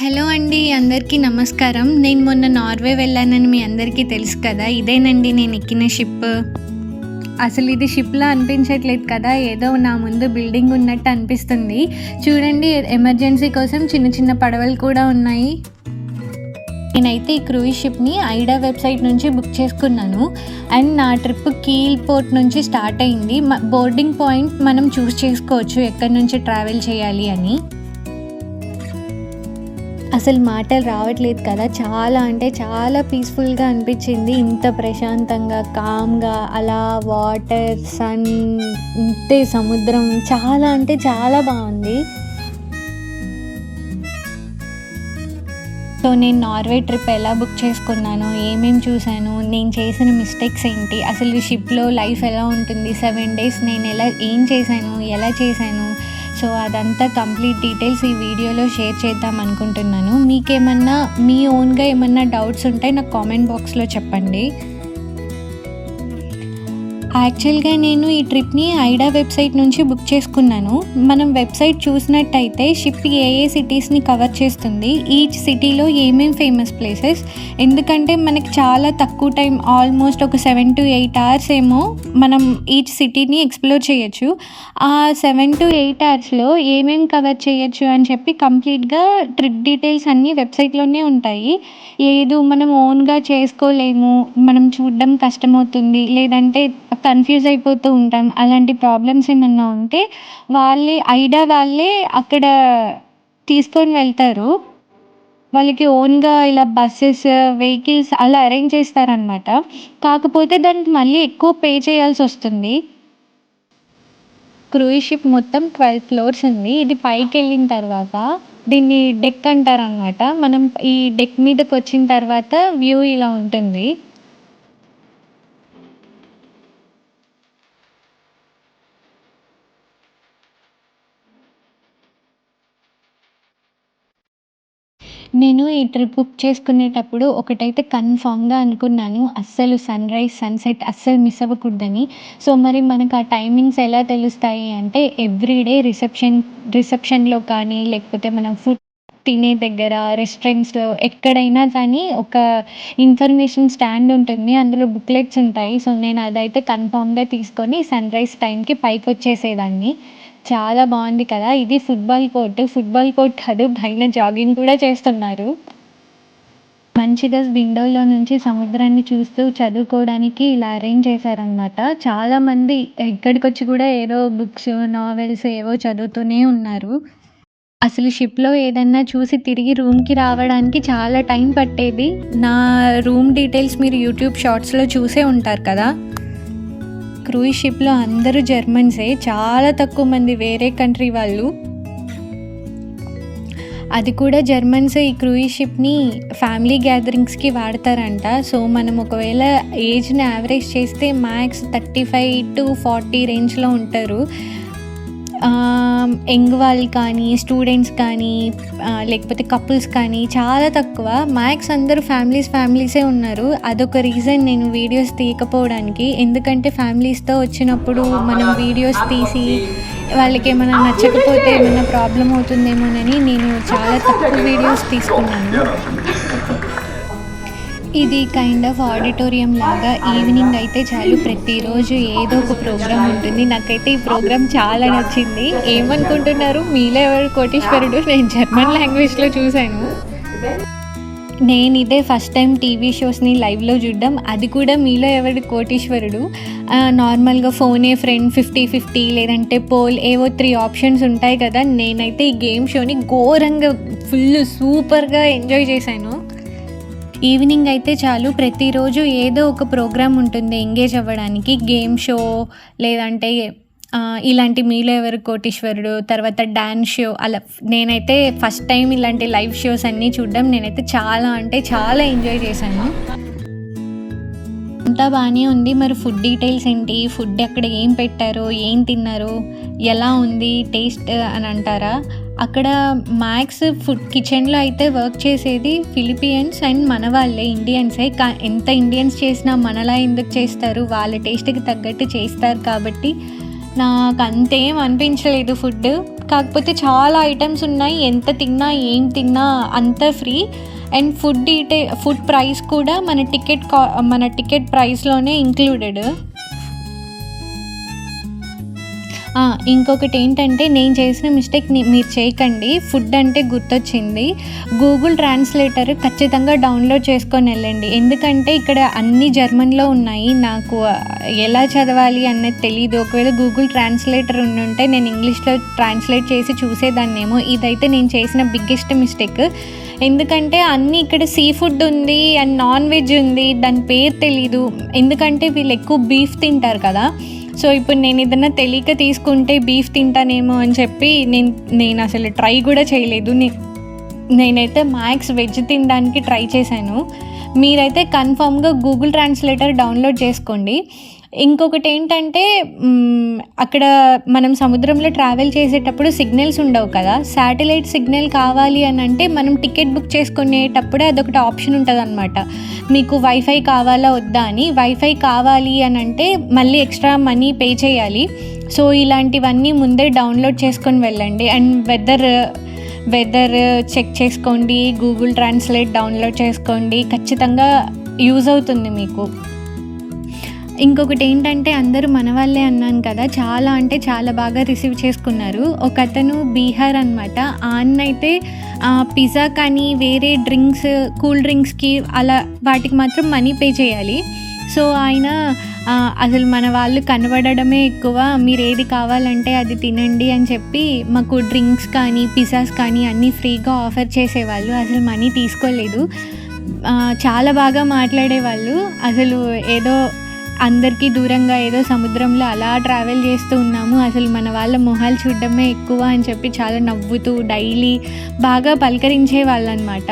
Hello అండి, అందరికీ నమస్కారం. నేను మొన్న నార్వే వెళ్ళానని మీ అందరికీ తెలుసు కదా. ఇదేనండి నేను ఎక్కిన షిప్. అసలు ఇది షిప్‌లా అనిపించట్లేదు కదా, ఏదో నా ముందు బిల్డింగ్ ఉన్నట్టు అనిపిస్తుంది. చూడండి, ఎమర్జెన్సీ కోసం చిన్న చిన్న పడవలు కూడా ఉన్నాయి. నేనైతే ఈ క్రూయిజ్ షిప్‌ని ఐడా వెబ్సైట్ నుంచి బుక్ చేసుకున్నాను. అండ్ నా ట్రిప్ కీల్ పోర్ట్ నుంచి స్టార్ట్ అయింది. బోర్డింగ్ పాయింట్ మనం చూస్ చేసుకోవచ్చు ఎక్కడి నుంచి ట్రావెల్ చేయాలి అని. అసలు మాటలు రావట్లేదు కదా, చాలా అంటే చాలా పీస్ఫుల్గా అనిపించింది. ఇంత ప్రశాంతంగా, కామ్గా అలా వాటర్, సన్, ఇంతే సముద్రం, చాలా అంటే చాలా బాగుంది. సో నేను నార్వే ట్రిప్ ఎలా బుక్ చేసుకున్నాను, ఏమేమి చూశాను, నేను చేసిన మిస్టేక్స్ ఏంటి, అసలు షిప్లో లైఫ్ ఎలా ఉంటుంది, 7 days నేను ఏం చేశాను, ఎలా చేశాను, సో అదంతా కంప్లీట్ డీటెయిల్స్ ఈ వీడియోలో షేర్ చేద్దాం అనుకుంటున్నాను. మీకేమన్నా మీ ఓన్గా ఏమన్నా డౌట్స్ ఉంటే నాకు కామెంట్ బాక్స్లో చెప్పండి. యాక్చువల్గా నేను ఈ ట్రిప్ని ఐడా వెబ్సైట్ నుంచి బుక్ చేసుకున్నాను. మనం వెబ్సైట్ చూసినట్టయితే షిప్ ఏ సిటీస్ని కవర్ చేస్తుంది, ఈచ్ సిటీలో ఏమేం ఫేమస్ ప్లేసెస్. ఎందుకంటే మనకి చాలా తక్కువ టైం, ఆల్మోస్ట్ ఒక 7 to 8 hours ఏమో మనం ఈచ్ సిటీని ఎక్స్ప్లోర్ చేయొచ్చు. ఆ 7 to 8 hoursలో ఏమేం కవర్ చేయొచ్చు అని చెప్పి కంప్లీట్గా ట్రిప్ డీటెయిల్స్ అన్నీ వెబ్సైట్లోనే ఉంటాయి. లేదు మనం ఓన్గా చేసుకోలేము, మనం చూడడం కష్టమవుతుంది, లేదంటే కన్ఫ్యూజ్ అయిపోతూ ఉంటాం, అలాంటి ప్రాబ్లమ్స్ ఏమన్నా ఉంటే ఐడా వాళ్ళే అక్కడ తీసుకొని వెళ్తారు. వాళ్ళకి ఓన్గా ఇలా బస్సెస్, వెహికల్స్ అలా అరేంజ్ చేస్తారనమాట. కాకపోతే దానికి మళ్ళీ ఎక్కువ పే చేయాల్సి వస్తుంది. క్రూయిజ్ షిప్ మొత్తం 12 floors ఉంది. ఇది పైకి వెళ్ళిన తర్వాత దీన్ని డెక్ అంటారనమాట. మనం ఈ డెక్ మీదకి వచ్చిన తర్వాత వ్యూ ఇలా ఉంటుంది. నేను ఈ ట్రిప్ బుక్ చేసుకునేటప్పుడు ఒకటైతే కన్ఫామ్‌గా అనుకున్నాను, అస్సలు సన్‌రైజ్, సన్‌సెట్ అస్సలు మిస్ అవ్వకూడదని. సో మరి మనకు ఆ టైమింగ్స్ ఎలా తెలుస్తాయి అంటే ఎవ్రీడే రిసెప్షన్‌లో కానీ, లేకపోతే మనం ఫుడ్ తినే దగ్గర, రెస్టారెంట్స్‌లో ఎక్కడైనా కానీ ఒక ఇన్ఫర్మేషన్ స్టాండ్ ఉంటుంది. అందులో బుక్లెట్స్ ఉంటాయి. సో నేను అదైతే కన్ఫామ్‌గా తీసుకొని సన్‌రైజ్ టైంకి పైకొచ్చేసేదాన్ని. చాలా బాగుంది కదా. ఇది ఫుట్బాల్ కోర్ట్ కాదు, పైన జాగింగ్ కూడా చేస్తున్నారు. మంచిగా విండోలో నుంచి సముద్రాన్ని చూస్తూ చదువుకోవడానికి ఇలా అరేంజ్ చేశారనమాట. చాలామంది ఇక్కడికొచ్చి కూడా ఏదో బుక్స్, నావెల్స్ ఏవో చదువుతూనే ఉన్నారు. అసలు షిప్‌లో ఏదన్నా చూసి తిరిగి రూమ్‌కి రావడానికి చాలా టైం పట్టేది. నా రూమ్ డీటెయిల్స్ మీరు యూట్యూబ్ షార్ట్స్‌లో చూసే ఉంటారు కదా. క్రూయిజ్ షిప్‌లో అందరూ జర్మన్సే, చాలా తక్కువ మంది వేరే కంట్రీ వాళ్ళు. అది కూడా జర్మన్స్ ఈ క్రూయిజ్ షిప్‌ని ఫ్యామిలీ గ్యాదరింగ్స్‌కి వాడతారంట. సో మనం ఒకవేళ ఏజ్‌ని యావరేజ్ చేస్తే మ్యాక్స్ 35 to 40 రేంజ్‌లో ఉంటారు. యంగ్ వాళ్ళు కానీ, స్టూడెంట్స్ కానీ, లేకపోతే కపుల్స్ కానీ చాలా తక్కువ. మ్యాక్స్ అందరూ ఫ్యామిలీసే ఉన్నారు. అదొక రీజన్ నేను వీడియోస్ తీయకపోవడానికి. ఎందుకంటే ఫ్యామిలీస్‌తో వచ్చినప్పుడు మనం వీడియోస్ తీసి వాళ్ళకేమైనా నచ్చకపోతే ఏమైనా ప్రాబ్లమ్ అవుతుందేమోనని నేను చాలా తక్కువ వీడియోస్ తీసుకున్నాను. ఇది కైండ్ ఆఫ్ ఆడిటోరియం లాగా. ఈవినింగ్ అయితే చాలు ప్రతిరోజు ఏదో ఒక ప్రోగ్రామ్ ఉంటుంది. నాకైతే ఈ ప్రోగ్రామ్ చాలా నచ్చింది. ఏమనుకుంటున్నారు, మీలో ఎవరు కోటీశ్వరుడు? నేను జర్మన్ లాంగ్వేజ్లో చూశాను. నేను ఇదే ఫస్ట్ టైం టీవీ షోస్ని లైవ్లో చూడడం, అది కూడా మీలో ఎవరు కోటీశ్వరుడు. నార్మల్గా ఫోనే ఫ్రెండ్, 50-50 లేదంటే పోల్, ఏవో 3 ఆప్షన్స్ ఉంటాయి కదా. నేనైతే ఈ గేమ్ షోని ఘోరంగా సూపర్గా ఎంజాయ్ చేశాను. ఈవినింగ్ అయితే చాలు ప్రతిరోజు ఏదో ఒక ప్రోగ్రామ్ ఉంటుంది ఎంగేజ్ అవ్వడానికి. గేమ్ షో, లేదంటే ఇలాంటి మీలో ఎవరు కోటీశ్వరుడు, తర్వాత డ్యాన్స్ షో, అలా. నేనైతే ఫస్ట్ టైం ఇలాంటి లైవ్ షోస్ అన్నీ చూడడం నేనైతే చాలా అంటే చాలా ఎంజాయ్ చేశాను. అంతా బాగానే ఉంది. మరి ఫుడ్ డీటెయిల్స్ ఏంటి, ఫుడ్ అక్కడ ఏం పెట్టారో, ఏం తిన్నారో, ఎలా ఉంది టేస్ట్ అని అంటారా? అక్కడ మ్యాక్స్ ఫుడ్ కిచెన్లో అయితే వర్క్ చేసేది ఫిలిపియన్స్ అండ్ మన వాళ్ళే, ఇండియన్సే. ఎంత ఇండియన్స్ చేసినా మనలా ఎందుకు చేస్తారు, వాళ్ళ టేస్ట్కి తగ్గట్టు చేస్తారు కాబట్టి నాకంతేం అనిపించలేదు ఫుడ్. కాకపోతే చాలా ఐటెమ్స్ ఉన్నాయి. ఎంత తిన్నా, ఏం తిన్నా అంతా ఫ్రీ. అండ్ ఫుడ్ ప్రైస్ కూడా మన టికెట్ ప్రైస్‌లోనే ఇంక్లూడెడ్. ఇంకొకటి ఏంటంటే, నేను చేసిన మిస్టేక్ మీరు చేయకండి. ఫుడ్ అంటే గుర్తొచ్చింది. గూగుల్ ట్రాన్స్‌లేటర్ ఖచ్చితంగా డౌన్‌లోడ్ చేసుకొని వెళ్ళండి. ఎందుకంటే ఇక్కడ అన్నీ జర్మన్‌లో ఉన్నాయి. నాకు ఎలా చదవాలి అన్నది తెలీదు. ఒకవేళ గూగుల్ ట్రాన్స్‌లేటర్ ఉండుంటే నేను ఇంగ్లీష్‌లో ట్రాన్స్‌లేట్ చేసి చూసేదాన్నేమో. ఇదైతే నేను చేసిన బిగ్గెస్ట్ మిస్టేక్. ఎందుకంటే అన్నీ ఇక్కడ సీ ఫుడ్ ఉంది అండ్ నాన్ వెజ్ ఉంది. దాని పేరు తెలీదు. ఎందుకంటే వీళ్ళు ఎక్కువ బీఫ్ తింటారు కదా! సో ఇప్పుడు నేను ఏదన్నా తెలియక తీసుకుంటే బీఫ్ తింటానేమో అని చెప్పి నేను అసలు ట్రై కూడా చేయలేదు. నేనైతే మ్యాక్స్ వెజ్ తినడానికి ట్రై చేశాను. మీరైతే కన్ఫామ్గా గూగుల్ ట్రాన్స్లేటర్ డౌన్లోడ్ చేసుకోండి. ఇంకొకటి ఏంటంటే, అక్కడ మనం సముద్రంలో ట్రావెల్ చేసేటప్పుడు సిగ్నల్స్ ఉండవు కదా. శాటిలైట్ సిగ్నల్ కావాలి అని అంటే మనం టికెట్ బుక్ చేసుకునేటప్పుడే అదొకటి ఆప్షన్ ఉంటుందన్నమాట. మీకు వైఫై కావాలా వద్దా అని. వైఫై కావాలి అని అంటే మళ్ళీ ఎక్స్ట్రా మనీ పే చేయాలి. సో ఇలాంటివన్నీ ముందే డౌన్లోడ్ చేసుకొని వెళ్ళండి. అండ్ వెదర్ చెక్ చేసుకోండి. గూగుల్ ట్రాన్స్లేట్ డౌన్లోడ్ చేసుకోండి. ఖచ్చితంగా యూజ్ అవుతుంది మీకు. ఇంకొకటి ఏంటంటే, అందరూ మన వాళ్ళే అన్నాను కదా, చాలా అంటే చాలా బాగా రిసీవ్ చేసుకున్నారు. ఒకతను బీహార్ అనమాట. ఆ అన్న అయితే పిజ్జా కానీ వేరే కూల్ డ్రింక్స్కి అలా వాటికి మాత్రం మనీ పే చేయాలి. సో ఆయన అసలు మన వాళ్ళు కనబడడమే ఎక్కువ, మీరు ఏది కావాలంటే అది తినండి అని చెప్పి మాకు డ్రింక్స్ కానీ పిజ్జాస్ కానీ అన్నీ ఫ్రీగా ఆఫర్ చేసేవాళ్ళు. అసలు మనీ తీసుకోలేదు. చాలా బాగా మాట్లాడేవాళ్ళు. అసలు ఏదో అందరికీ దూరంగా ఏదో సముద్రంలో అలా ట్రావెల్ చేస్తూ ఉన్నాము, అసలు మన వాళ్ళ మొహాలు చూడడమే ఎక్కువ అని చెప్పి చాలా నవ్వుతూ డైలీ బాగా పలకరించేవాళ్ళు అనమాట.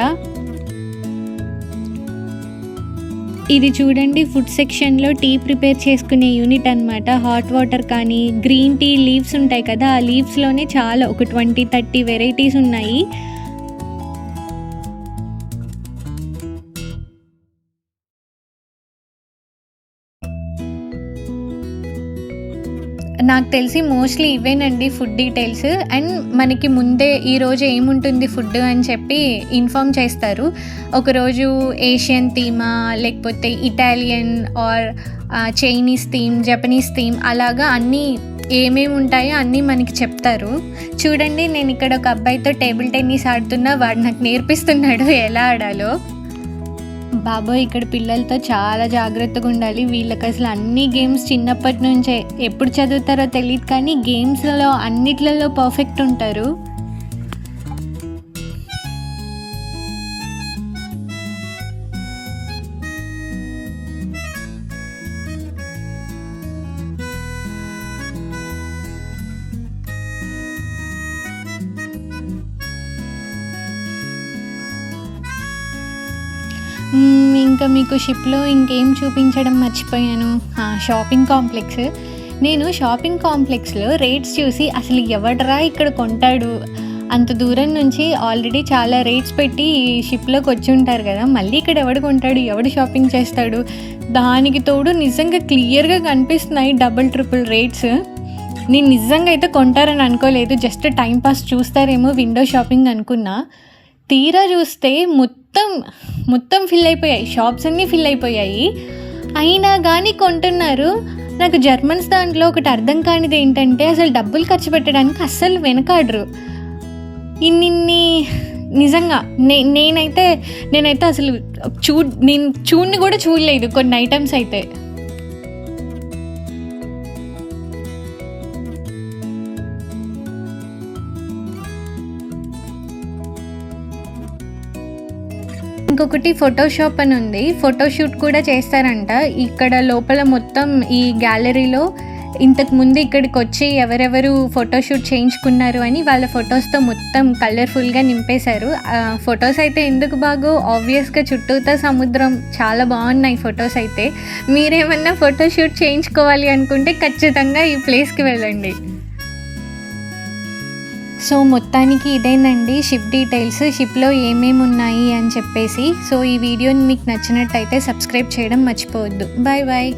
ఇది చూడండి, ఫుడ్ సెక్షన్లో టీ ప్రిపేర్ చేసుకునే యూనిట్ అనమాట. హాట్ వాటర్ కానీ గ్రీన్ టీ లీవ్స్ ఉంటాయి కదా, ఆ లీవ్స్లోనే చాలా ఒక 20-30 వెరైటీస్ ఉన్నాయి. నాకు తెలిసి మోస్ట్లీ ఇవేనండి ఫుడ్ డీటెయిల్స్. అండ్ మనకి ముందే ఈరోజు ఏముంటుంది ఫుడ్ అని చెప్పి ఇన్ఫామ్ చేస్తారు. ఒకరోజు ఏషియన్ థీమా, లేకపోతే Italian or Chinese theme, Japanese theme, అలాగా అన్నీ ఏమేమి ఉంటాయో అన్నీ మనకి చెప్తారు. చూడండి, నేను ఇక్కడ ఒక అబ్బాయితో టేబుల్ టెన్నిస్ ఆడుతున్నా, వాడు నాకు నేర్పిస్తున్నాడు ఎలా ఆడాలో. బాబోయ్, ఇక్కడ పిల్లలతో చాలా జాగ్రత్తగా ఉండాలి. వీళ్ళకి అసలు అన్ని గేమ్స్ చిన్నప్పటి నుంచే, ఎప్పుడు చదువుతారో తెలియదు కానీ గేమ్స్లలో అన్నిట్లలో పర్ఫెక్ట్ ఉంటారు. ఇంకా మీకు షిప్లో ఇంకేం చూపించడం మర్చిపోయాను, షాపింగ్ కాంప్లెక్స్. నేను షాపింగ్ కాంప్లెక్స్లో రేట్స్ చూసి అసలు ఎవడరా ఇక్కడ కొంటాడు, అంత దూరం నుంచి ఆల్రెడీ చాలా రేట్స్ పెట్టి షిప్లోకి వచ్చి ఉంటారు కదా, మళ్ళీ ఇక్కడ ఎవడు కొంటాడు, ఎవడు షాపింగ్ చేస్తాడు. దానికి తోడు నిజంగా క్లియర్గా కనిపిస్తున్నాయి డబుల్ రేట్స్. నేను నిజంగా అయితే కొంటారని అనుకోలేదు, జస్ట్ టైంపాస్ చూస్తారేమో విండో షాపింగ్ అనుకున్నా. తీరా చూస్తే మొత్తం ఫిల్ అయిపోయాయి, షాప్స్ అన్నీ ఫిల్ అయిపోయాయి. అయినా కానీ కొంటున్నారు. నాకు జర్మన్స్ దాంట్లో ఒకటి అర్థం కానిది ఏంటంటే, అసలు డబ్బులు ఖర్చు పెట్టడానికి అస్సలు వెనకాడరు. ఇన్ని నిజంగా నేనైతే అసలు నేను చూడని కూడా చూడలేదు కొన్ని ఐటమ్స్ అయితే. ఇంకొకటి ఫోటోషాప్ అని ఉంది, ఫోటోషూట్ కూడా చేస్తారంట. ఇక్కడ లోపల మొత్తం ఈ గ్యాలరీలో ఇంతకుముందు ఇక్కడికి వచ్చి ఎవరెవరు ఫోటోషూట్ చేయించుకున్నారు అని వాళ్ళ ఫొటోస్తో మొత్తం కలర్ఫుల్గా నింపేశారు. ఫొటోస్ అయితే ఎందుకు బాగో, ఆబ్వియస్గా చుట్టూతో సముద్రం, చాలా బాగున్నాయి ఫొటోస్ అయితే. మీరేమన్నా ఫోటోషూట్ చేయించుకోవాలి అనుకుంటే ఖచ్చితంగా ఈ ప్లేస్కి వెళ్ళండి. సో మొత్తానికి ఇదేనండి షిప్ డీటెయిల్స్, షిప్లో ఏమేమి ఉన్నాయి అని చెప్పేసి. సో ఈ వీడియోని మీకు నచ్చినట్టయితే సబ్స్క్రైబ్ చేయడం మర్చిపోవద్దు. Bye bye.